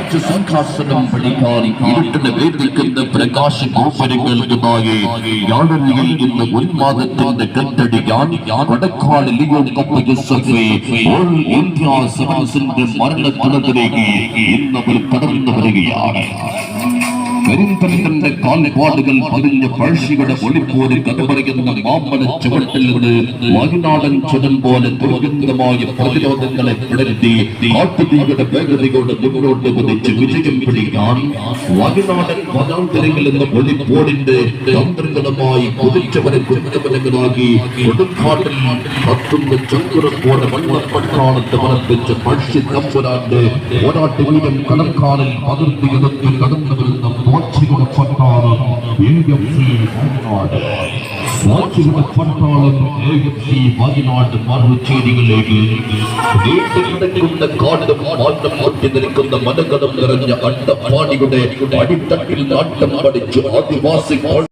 രാജസിംഹാസനം പണിയാൻ ഇരുട്ടിനെ വേദിക്കുന്ന പ്രകാശ ഗോപുരങ്ങൾക്ക് താഴെ യാതൊന്നിയിൽ ഇന്ന് ഉന്മാദത്തിന്റെ കെട്ടടിക്കാൻ കൊടക്കാട് ലിയോ കപ്പ് യൂസഫെ ഓൾ ഇന്ത്യ സെവൻസിന്റെ മരണത്തിലേക്ക് ഇന്നവർ കടന്നു വരികയാണ്. കരിന്തലിന്റെ കാൽപാടുകൾ പതിഞ്ഞ പഴശ്ശിയുടെ ഒളിപ്പോര് കഥ പറയുന്ന മാമ്പഴ ചുവട്ടിൽ നിന്ന് വയനാടൻ ചുരം പോലെ ദുർഗന്ധമായ പ്രതിരോധങ്ങളെ പിടർത്തി കാട്ടുതീയുടെ വേഗതയോടെ മുന്നോട്ട് കുതിച്ച് വിജയം പിടിക്കാൻ വയനാടൻ വനാന്തരങ്ങളിൽ നിന്ന് ഒളിപ്പോടിന്റെ തന്ത്രങ്ങളുമായി കുതിച്ചവരെ കുറ്റവരങ്ങളാക്കി കൊടുങ്കാട്ടിൽ കത്തുന്ന ചങ്കുറപ്പോടെ വണ്ണപ്പട്ടാളത്തെ പറപ്പിച്ച് പഴശ്ശി തമ്പുരാന്റെ പോരാട്ട വീരം കടൽക്കാലിൽ പകർത്തിയെടുത്ത് കടന്നു വരുന്ന സാക്ഷികളുടെ പട്ടാളം AFC വയനാട്. സാക്ഷികളുടെ പട്ടാളം AFC വയനാട് മറുചേരികളിലേക്ക് നീണ്ടുകിടക്കുന്ന കാടും മാറ്റം പൊട്ടി നിൽക്കുന്ന മനകടം നിറഞ്ഞ അട്ടപ്പാടിയുടെ അടിത്തട്ടിൽ നാട്ടം പഠിച്ചു ആദിവാസി